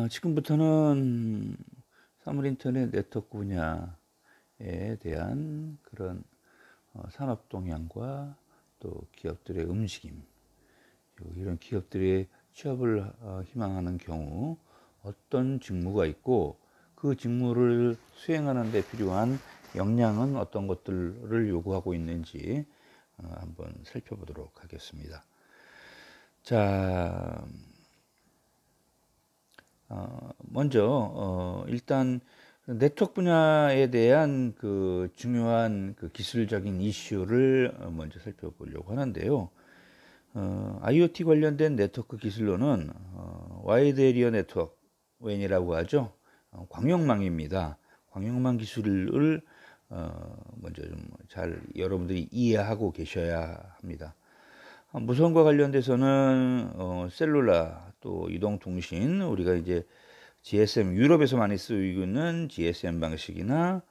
지금부터는 사물 인터넷 네트워크 분야에 대한 그런 산업 동향과 또 기업들의 움직임, 이런 기업들의 취업을 희망하는 경우 어떤 직무가 있고 그 직무를 수행하는 데 필요한 역량은 어떤 것들을 요구하고 있는지 한번 살펴보도록 하겠습니다. 자, 먼저 일단 네트워크 분야에 대한 그 중요한 그 기술적인 이슈를 먼저 살펴보려고 하는데요. IoT 관련된 네트워크 기술로는 와이드 에리어 네트워크, WAN이라고 하죠. 광역망입니다. 광역망 기술을 먼저 좀 잘 여러분들이 이해하고 계셔야 합니다. 무선과 관련돼서는 셀룰라 또 이동통신, 우리가 이제 GSM, 유럽에서 많이 쓰이고 있는 GSM 방식이나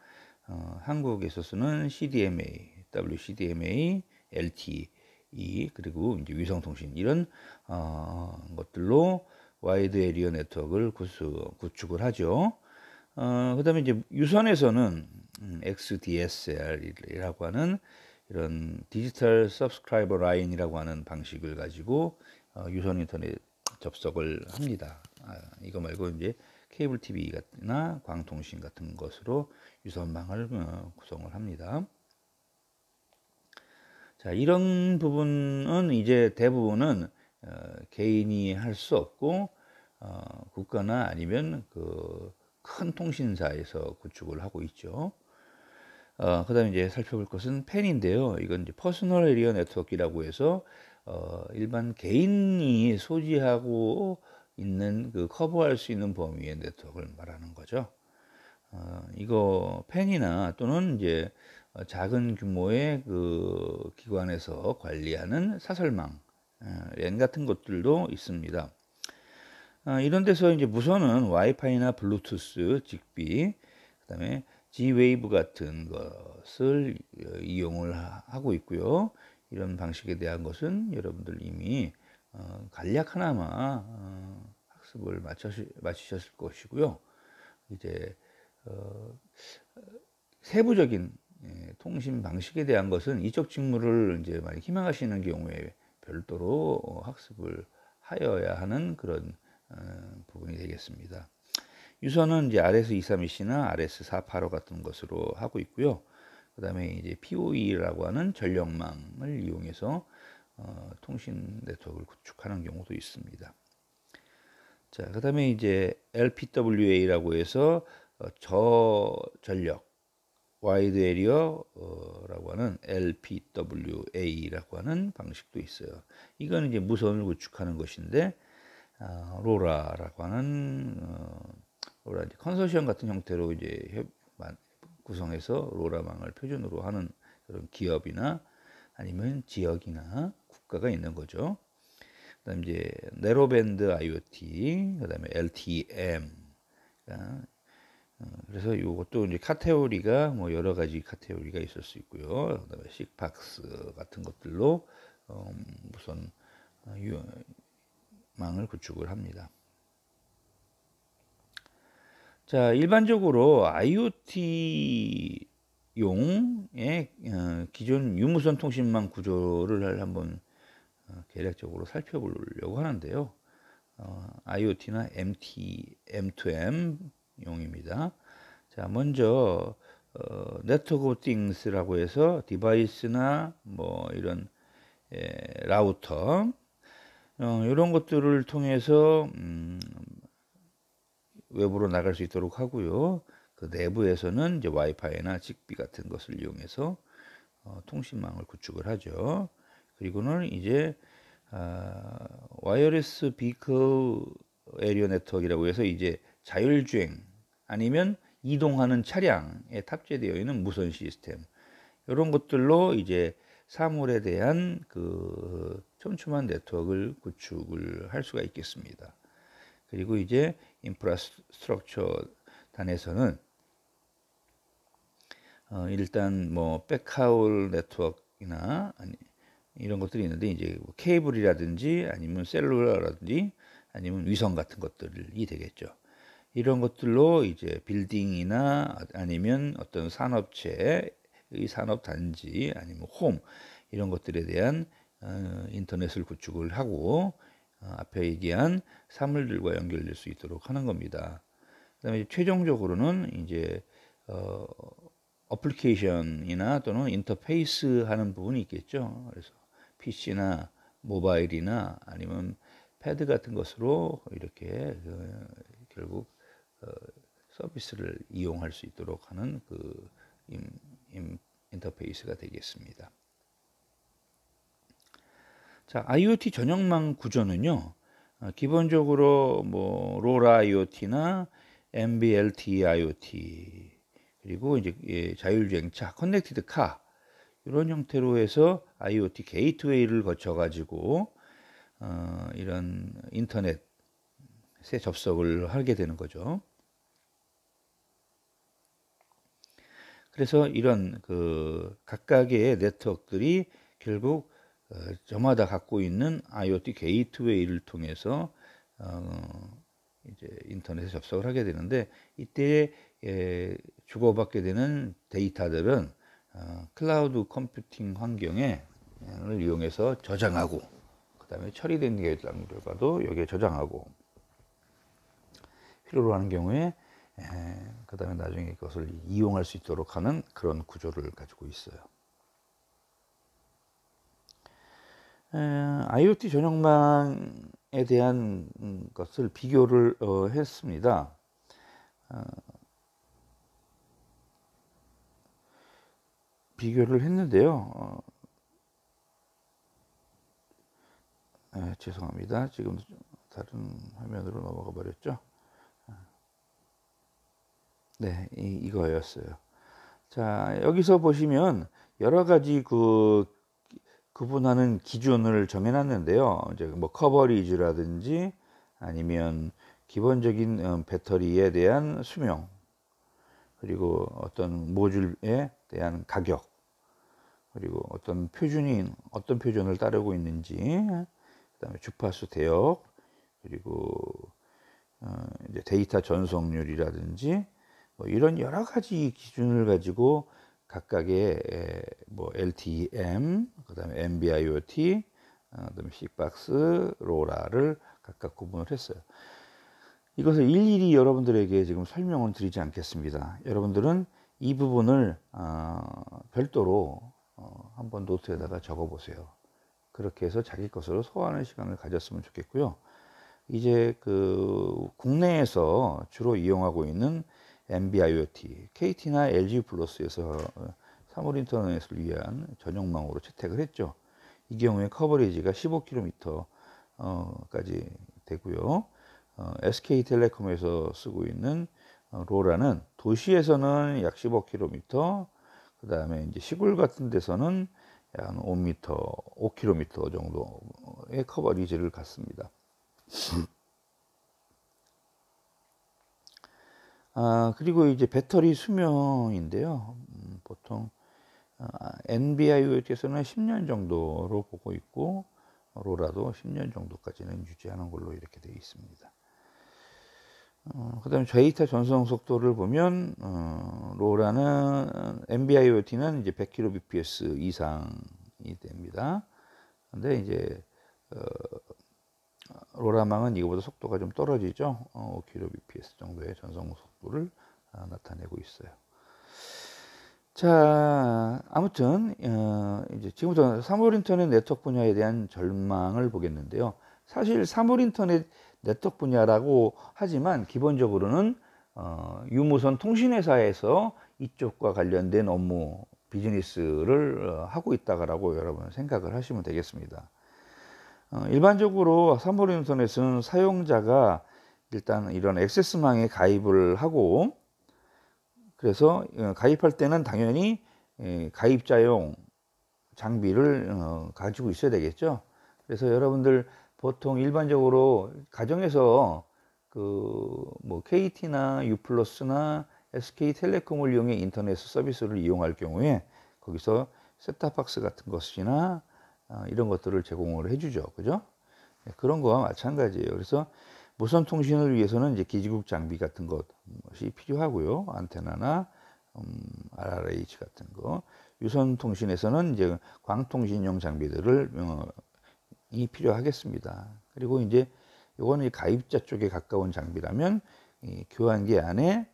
한국에서 쓰는 CDMA, WCDMA, LTE, 그리고 이제 위성통신, 이런 것들로 와이드 에리어 네트워크를 구축을 하죠. 그 다음에 이제 유선에서는 XDSL이라고 하는 이런 디지털 서브스크라이버 라인이라고 하는 방식을 가지고 유선 인터넷 접속을 합니다. 이거 말고 이제 케이블 TV나 광통신 같은 것으로 유선망을 구성을 합니다. 자, 이런 부분은 이제 대부분은 개인이 할 수 없고 국가나 아니면 그 큰 통신사에서 구축을 하고 있죠. 그 다음에 이제 살펴볼 것은 펜인데요. 이건 이제 퍼스널 에리어 네트워크라고 해서 일반 개인이 소지하고 있는 그 커버할 수 있는 범위의 네트워크를 말하는 거죠. 이거 펜이나 또는 이제 작은 규모의 그 기관에서 관리하는 사설망, 랜 같은 것들도 있습니다. 이런 데서 이제 무선은 와이파이나 블루투스, 직비, 그다음에 G웨이브 같은 것을 이용을 하고 있고요. 이런 방식에 대한 것은 여러분들 이미 간략 하나마 학습을 마치셨을 것이고요. 이제 세부적인 통신 방식에 대한 것은 이쪽 직무를 이제 많이 희망하시는 경우에 별도로 학습을 하여야 하는 그런 부분이 되겠습니다. 유선은 이제 RS-232C나 RS-485 같은 것으로 하고 있고요. 그 다음에 이제 PoE라고 하는 전력망을 이용해서 통신 네트워크를 구축하는 경우도 있습니다. 자, 그 다음에 이제 LPWA라고 해서 저전력 와이드 에리어라고 하는 LPWA라고 하는 방식도 있어요. 이건 이제 무선을 구축하는 것인데 로라라고 하는 로라 이제 컨소시엄 같은 형태로 이제 구성해서 로라망을 표준으로 하는 그런 기업이나 아니면 지역이나 국가가 있는 거죠. 그다음 이제 네로밴드 IoT, 그다음에 LTM. 그래서 이것도 이제 카테고리가 뭐 여러 가지 카테고리가 있을 수 있고요. 그다음에 식박스 같은 것들로 무선 망을 구축을 합니다. 자, 일반적으로 IoT용의 기존 유무선 통신망 구조를 한번 계략적으로 살펴보려고 하는데요. IoT나 M2M 용입니다. 자, 먼저 네트워크 오브 띵스라고 해서 디바이스나 뭐 이런 라우터 이런 것들을 통해서 외부로 나갈 수 있도록 하고요. 그 내부에서는 이제 와이파이나 직비 같은 것을 이용해서 통신망을 구축을 하죠. 그리고는 이제 와이어리스 비클 에리어 네트워크라고 해서 이제 자율주행 아니면 이동하는 차량에 탑재되어 있는 무선 시스템, 이런 것들로 이제 사물에 대한 그 촘촘한 네트워크를 구축을 할 수가 있겠습니다. 그리고 이제 인프라스트럭처 단에서는 일단 뭐 백하울 네트워크나 이런 것들이 있는데 이제 뭐 케이블이라든지 아니면 셀룰러라든지 아니면 위성 같은 것들이 되겠죠. 이런 것들로 이제 빌딩이나 아니면 어떤 산업체의 산업단지 아니면 홈 이런 것들에 대한 인터넷을 구축을 하고 앞에 얘기한 사물들과 연결될 수 있도록 하는 겁니다. 그다음에 최종적으로는 이제 어플리케이션이나 또는 인터페이스 하는 부분이 있겠죠. 그래서 PC나 모바일이나 아니면 패드 같은 것으로 이렇게 결국 서비스를 이용할 수 있도록 하는 그 인터페이스가 되겠습니다. 자, IoT 전용망 구조는요. 기본적으로 뭐 로라 IoT나 MBLT IoT 그리고 이제 자율주행차, 커넥티드 카 이런 형태로 해서 IoT 게이트웨이를 거쳐 가지고 이런 인터넷에 접속을 하게 되는 거죠. 그래서 이런 그 각각의 네트워크들이 결국 저마다 갖고 있는 IoT 게이트웨이를 통해서 이제 인터넷에 접속을 하게 되는데 이때 주고받게 되는 데이터들은 클라우드 컴퓨팅 환경을 이용해서 저장하고 그 다음에 처리된 결과도 여기에 저장하고 필요로 하는 경우에 그 다음에 나중에 그것을 이용할 수 있도록 하는 그런 구조를 가지고 있어요. IoT 전용망에 대한 것을 비교를 했습니다. 비교를 했는데요. 죄송합니다. 지금 다른 화면으로 넘어가 버렸죠. 네, 이거였어요. 자, 여기서 보시면 여러 가지 구분하는 기준을 정해놨는데요. 이제 뭐 커버리지라든지 아니면 기본적인 배터리에 대한 수명, 그리고 어떤 모듈에 대한 가격, 그리고 어떤 표준을 따르고 있는지, 그다음에 주파수 대역, 그리고 이제 데이터 전송률이라든지 뭐 이런 여러 가지 기준을 가지고 각각의 뭐 LTM, 그다음에 NB-IoT, 그다음에 CBOX, 로라를 각각 구분을 했어요. 이것을 일일이 여러분들에게 지금 설명을 드리지 않겠습니다. 여러분들은 이 부분을 별도로 한번 노트에다가 적어 보세요. 그렇게 해서 자기 것으로 소화하는 시간을 가졌으면 좋겠고요. 이제 그 국내에서 주로 이용하고 있는 NB-IoT, KT나 LG 플러스에서 사물 인터넷을 위한 전용망으로 채택을 했죠. 이 경우에 커버리지가 15km까지 되고요. SK텔레콤에서 쓰고 있는 로라는 도시에서는 약 15km, 그 다음에 이제 시골 같은 데서는 약 5km 정도의 커버리지를 갖습니다. 그리고 이제 배터리 수명인데요. 보통 NB-IoT에서는 10년 정도로 보고 있고 로라도 10년 정도까지는 유지하는 걸로 이렇게 되어 있습니다. 그 다음에 데이터 전송 속도를 보면 로라는 NB-IoT는 이제 100kbps 이상이 됩니다. 근데 이제 로라망은 이거보다 속도가 좀 떨어지죠. 5kbps 정도의 전송 속도를 나타내고 있어요. 자, 아무튼 이제 지금부터 사물 인터넷 네트워크 분야에 대한 전망을 보겠는데요. 사실 사물 인터넷 네트워크 분야라고 하지만 기본적으로는 유무선 통신회사에서 이쪽과 관련된 업무 비즈니스를 하고 있다라고 여러분 생각을 하시면 되겠습니다. 일반적으로 사물 인터넷은 사용자가 일단 이런 액세스망에 가입을 하고 그래서 가입할 때는 당연히 가입자용 장비를 가지고 있어야 되겠죠. 그래서 여러분들 보통 일반적으로 가정에서 그 뭐 KT나 U+나 SK텔레콤을 이용해 인터넷 서비스를 이용할 경우에 거기서 셋탑박스 같은 것이나 이런 것들을 제공을 해주죠. 그죠? 그런 거와 마찬가지예요. 그래서 무선 통신을 위해서는 이제 기지국 장비 같은 것이 필요하고요. 안테나나 RRH 같은 거. 유선 통신에서는 이제 광통신용 장비들을 이 필요하겠습니다. 그리고 이제 요거는 가입자 쪽에 가까운 장비라면 이 교환기 안에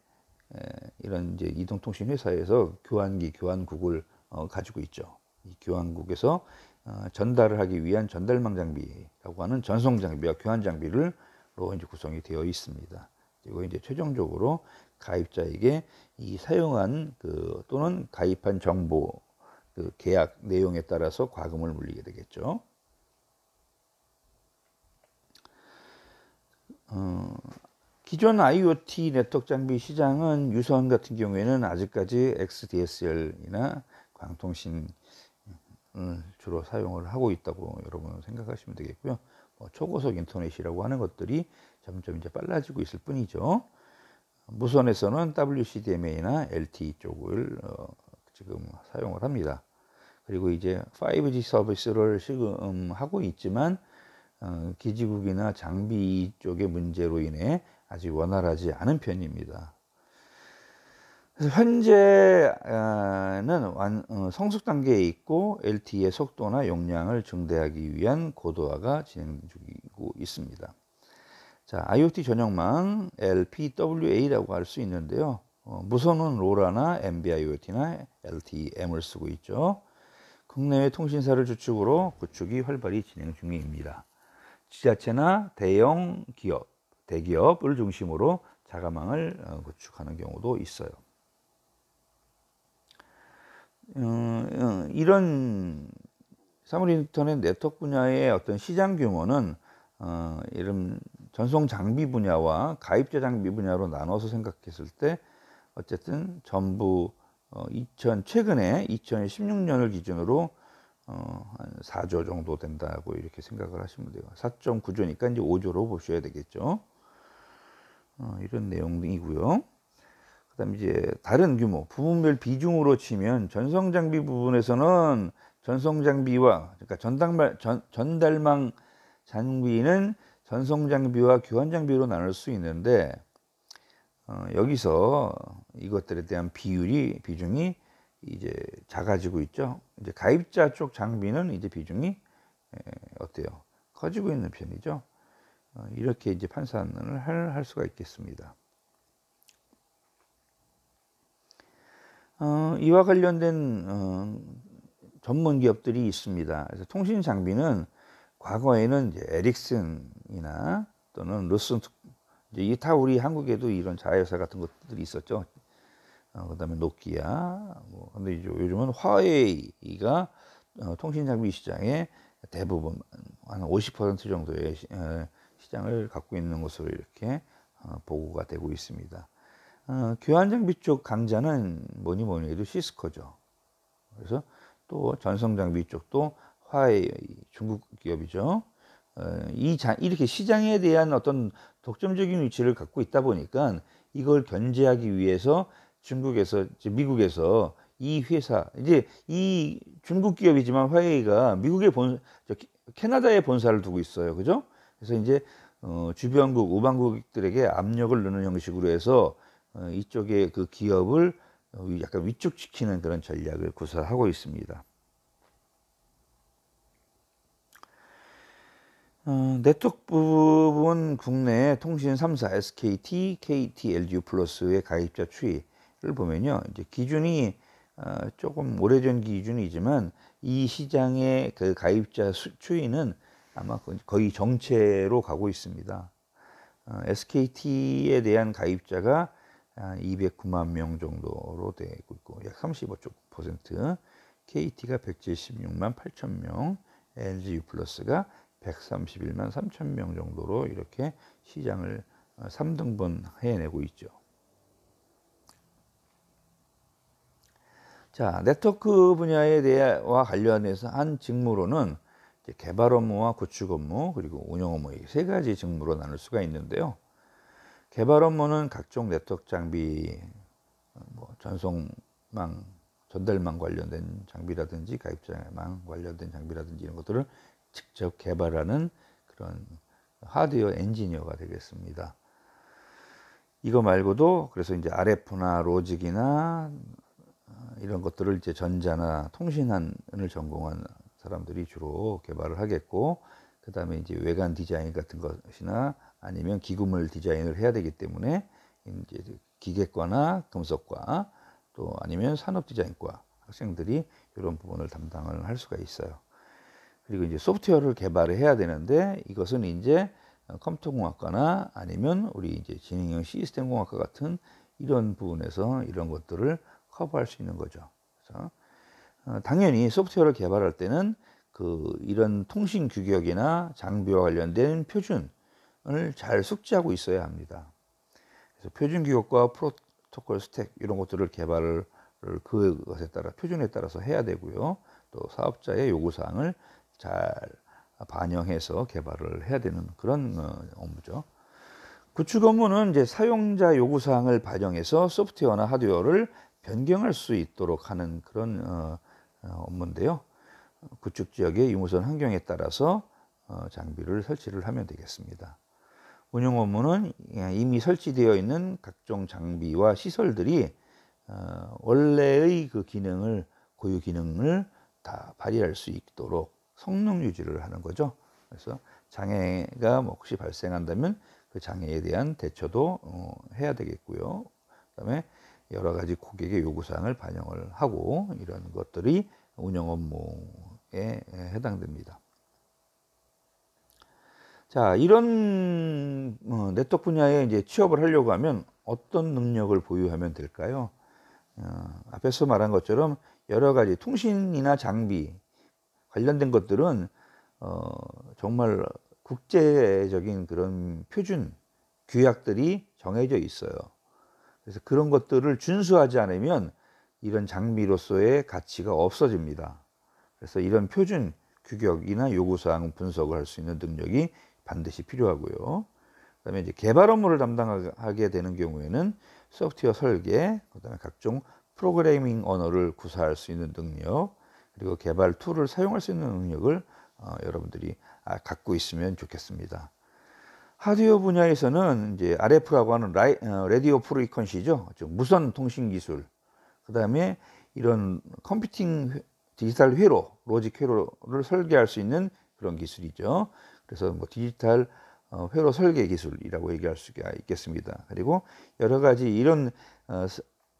이런 이제 이동통신 회사에서 교환기, 교환국을 가지고 있죠. 이 교환국에서 전달을 하기 위한 전달망 장비라고 하는 전송 장비와 교환 장비로 이제 구성이 되어 있습니다. 그리고 이제 최종적으로 가입자에게 이 사용한 또는 가입한 정보 계약 내용에 따라서 과금을 물리게 되겠죠. 기존 IoT 네트워크 장비 시장은 유선 같은 경우에는 아직까지 XDSL이나 광통신을 주로 사용을 하고 있다고 여러분 생각하시면 되겠고요. 초고속 인터넷이라고 하는 것들이 점점 이제 빨라지고 있을 뿐이죠. 무선에서는 WCDMA나 LTE 쪽을 지금 사용을 합니다. 그리고 이제 5G 서비스를 지금 하고 있지만 기지국이나 장비 쪽의 문제로 인해 아직 원활하지 않은 편입니다. 그래서 현재는 성숙 단계에 있고 LTE의 속도나 용량을 증대하기 위한 고도화가 진행 중이고 있습니다. 자, IoT 전용망 LPWA라고 할 수 있는데요. 무선은 로라나 NB-IoT나 LTE-M을 쓰고 있죠. 국내외 통신사를 주축으로 구축이 활발히 진행 중입니다. 지자체나 대형 기업, 대기업을 중심으로 자가망을 구축하는 경우도 있어요. 이런 사물 인터넷 네트워크 분야의 어떤 시장 규모는 이런 전송 장비 분야와 가입자 장비 분야로 나눠서 생각했을 때 어쨌든 전부 최근에 2016년을 기준으로 한 4조 정도 된다고 이렇게 생각을 하시면 돼요. 4.9조니까 이제 5조로 보셔야 되겠죠. 이런 내용이고요. 그다음 이제 다른 규모, 부분별 비중으로 치면 전송 장비 부분에서는 전송 장비와 그러니까 전달망 장비는 전송 장비와 교환 장비로 나눌 수 있는데 여기서 이것들에 대한 비중이 이제 작아지고 있죠. 이제 가입자 쪽 장비는 이제 비중이 어때요? 커지고 있는 편이죠. 이렇게 이제 판단을 할 수가 있겠습니다. 이와 관련된 전문 기업들이 있습니다. 그래서 통신 장비는 과거에는 이제 에릭슨이나 또는 루슨, 이제 다 우리 한국에도 이런 자회사 같은 것들이 있었죠. 그다음에 노키아, 근데 이제 요즘은 화웨이가 통신 장비 시장의 대부분 한 50% 정도의 시장을 갖고 있는 것으로 이렇게 보고가 되고 있습니다. 교환 장비 쪽 강자는 뭐니 해도 시스코죠. 그래서 또 전송 장비 쪽도 화웨이 중국 기업이죠. 이렇게 시장에 대한 어떤 독점적인 위치를 갖고 있다 보니까 이걸 견제하기 위해서 미국에서 이 회사, 이제 이 중국 기업이지만 화웨이가 캐나다에 본사를 두고 있어요. 그죠? 그래서 이제 주변국, 우방국들에게 압력을 넣는 형식으로 해서 이쪽의 그 기업을 약간 위축시키는 그런 전략을 구사하고 있습니다. 네트워크 부분 국내 통신 3사 SKT, KT, LG 플러스의 가입자 추이를 보면요. 이제 기준이 조금 오래전 기준이지만 이 시장의 그 가입자 추이는 아마 거의 정체로 가고 있습니다. SKT에 대한 가입자가 209만 명 정도로 되고 있고 약 35%, KT가 176만 8천 명, LG 플러스가 131만 3천 명 정도로 이렇게 시장을 3등분 해내고 있죠. 자, 네트워크 분야에 대해와 관련해서 한 직무로는 개발 업무와 구축 업무 그리고 운영 업무 이 세 가지 직무로 나눌 수가 있는데요. 개발 업무는 각종 네트워크 장비, 전송망, 전달망 관련된 장비라든지 가입자망 관련된 장비라든지 이런 것들을 직접 개발하는 그런 하드웨어 엔지니어가 되겠습니다. 이거 말고도 그래서 이제 RF나 로직이나 이런 것들을 이제 전자나 통신안을 전공한 사람들이 주로 개발을 하겠고, 그 다음에 이제 외관 디자인 같은 것이나 아니면 기구물 디자인을 해야 되기 때문에 이제 기계과나 금속과 또 아니면 산업 디자인과 학생들이 이런 부분을 담당을 할 수가 있어요. 그리고 이제 소프트웨어를 개발을 해야 되는데, 이것은 이제 컴퓨터공학과나 아니면 우리 이제 지능형 시스템공학과 같은 이런 부분에서 이런 것들을 커버할 수 있는 거죠. 그래서 당연히 소프트웨어를 개발할 때는 이런 통신 규격이나 장비와 관련된 표준을 잘 숙지하고 있어야 합니다. 그래서 표준 규격과 프로토콜 스택 이런 것들을 개발을 그것에 따라 표준에 따라서 해야 되고요. 또 사업자의 요구사항을 잘 반영해서 개발을 해야 되는 그런 업무죠. 구축 업무는 이제 사용자 요구사항을 반영해서 소프트웨어나 하드웨어를 변경할 수 있도록 하는 그런 업무인데요. 구축 지역의 유무선 환경에 따라서 장비를 설치를 하면 되겠습니다. 운영 업무는 이미 설치되어 있는 각종 장비와 시설들이 원래의 그 기능을, 고유 기능을 다 발휘할 수 있도록 성능 유지를 하는 거죠. 그래서 장애가 뭐 혹시 발생한다면 그 장애에 대한 대처도 해야 되겠고요. 그다음에 여러 가지 고객의 요구사항을 반영을 하고 이런 것들이 운영 업무에 해당됩니다. 자, 이런 네트워크 분야에 이제 취업을 하려고 하면 어떤 능력을 보유하면 될까요? 앞에서 말한 것처럼 여러 가지 통신이나 장비 관련된 것들은 정말 국제적인 그런 표준 규약들이 정해져 있어요. 그래서 그런 것들을 준수하지 않으면 이런 장비로서의 가치가 없어집니다. 그래서 이런 표준 규격이나 요구사항 분석을 할 수 있는 능력이 반드시 필요하고요. 그다음에 이제 개발 업무를 담당하게 되는 경우에는 소프트웨어 설계, 그다음에 각종 프로그래밍 언어를 구사할 수 있는 능력, 그리고 개발 툴을 사용할 수 있는 능력을 여러분들이 갖고 있으면 좋겠습니다. 하드웨어 분야에서는 이제 RF라고 하는 라디오 프리퀀시죠. 무선 통신 기술. 그다음에 이런 컴퓨팅 디지털 회로, 로직 회로를 설계할 수 있는 그런 기술이죠. 그래서 뭐 디지털 회로 설계 기술이라고 얘기할 수가 있겠습니다. 그리고 여러 가지 이런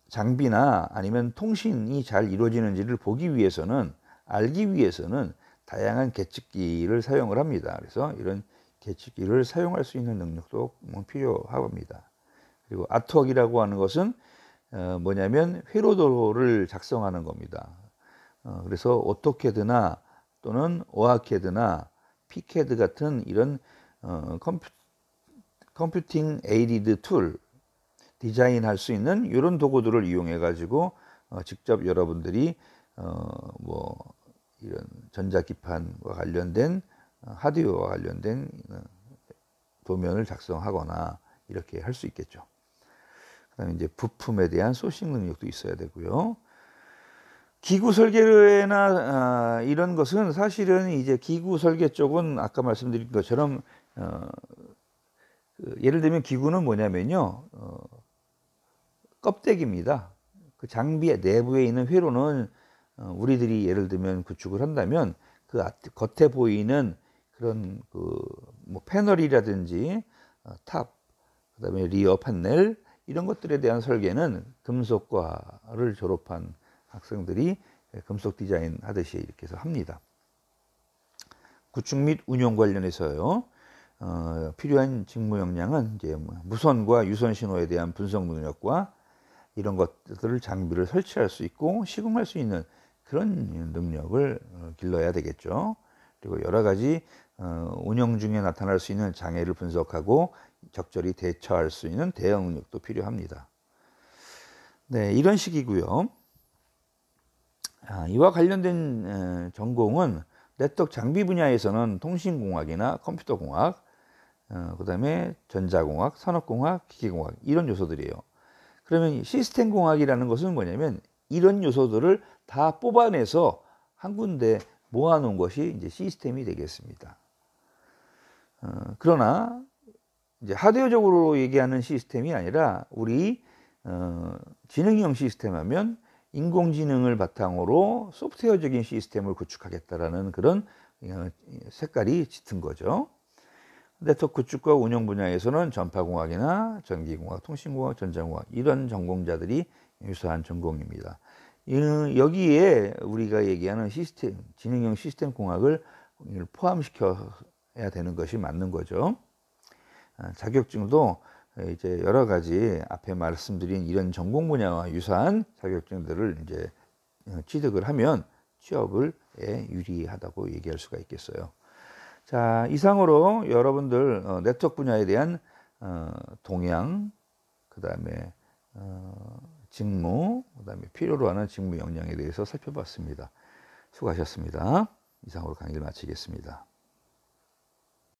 장비나 아니면 통신이 잘 이루어지는지를 보기 위해서는, 알기 위해서는 다양한 계측기를 사용을 합니다. 그래서 이런 계측기를 사용할 수 있는 능력도 필요합니다. 그리고 아트웍이라고 하는 것은 뭐냐면 회로도를 작성하는 겁니다. 그래서 오토캐드나 또는 오아캐드나 피캐드 같은 이런 컴퓨팅 에이디드 툴 디자인할 수 있는 이런 도구들을 이용해 가지고 직접 여러분들이 뭐 이런 전자기판과 관련된 하드웨어와 관련된 도면을 작성하거나 이렇게 할 수 있겠죠. 그다음에 이제 부품에 대한 소싱 능력도 있어야 되고요. 기구 설계나 이런 것은 사실은 이제 기구 설계 쪽은 아까 말씀드린 것처럼 예를 들면 기구는 뭐냐면요, 껍데기입니다. 그 장비의 내부에 있는 회로는 우리들이 예를 들면 구축을 한다면 그 겉에 보이는 그런 뭐 패널이라든지 탑, 그다음에 리어 패널 이런 것들에 대한 설계는 금속과를 졸업한 학생들이 금속 디자인 하듯이 이렇게 해서 합니다. 구축 및 운용 관련해서요, 필요한 직무 역량은 이제 무선과 유선 신호에 대한 분석 능력과 이런 것들을 장비를 설치할 수 있고 시공할 수 있는 그런 능력을 길러야 되겠죠. 그리고 여러 가지 운영 중에 나타날 수 있는 장애를 분석하고 적절히 대처할 수 있는 대응 능력도 필요합니다. 네, 이런 식이고요. 이와 관련된 전공은 네트워크 장비 분야에서는 통신공학이나 컴퓨터공학, 그다음에 전자공학, 산업공학, 기계공학 이런 요소들이에요. 그러면 시스템공학이라는 것은 뭐냐면 이런 요소들을 다 뽑아내서 한 군데 모아놓은 것이 이제 시스템이 되겠습니다. 그러나 이제 하드웨어적으로 얘기하는 시스템이 아니라 우리 지능형 시스템 하면 인공지능을 바탕으로 소프트웨어적인 시스템을 구축하겠다라는 그런 색깔이 짙은 거죠. 네트워크 구축과 운영 분야에서는 전파공학이나 전기공학, 통신공학, 전자공학 이런 전공자들이 유사한 전공입니다. 여기에 우리가 얘기하는 시스템, 지능형 시스템 공학을 포함시켜야 되는 것이 맞는 거죠. 자격증도 이제 여러 가지 앞에 말씀드린 이런 전공 분야와 유사한 자격증들을 이제 취득을 하면 취업을 유리하다고 얘기할 수가 있겠어요. 자, 이상으로 여러분들 네트워크 분야에 대한 동향, 그 다음에 직무, 그 다음에 필요로 하는 직무 역량에 대해서 살펴봤습니다. 수고하셨습니다. 이상으로 강의를 마치겠습니다.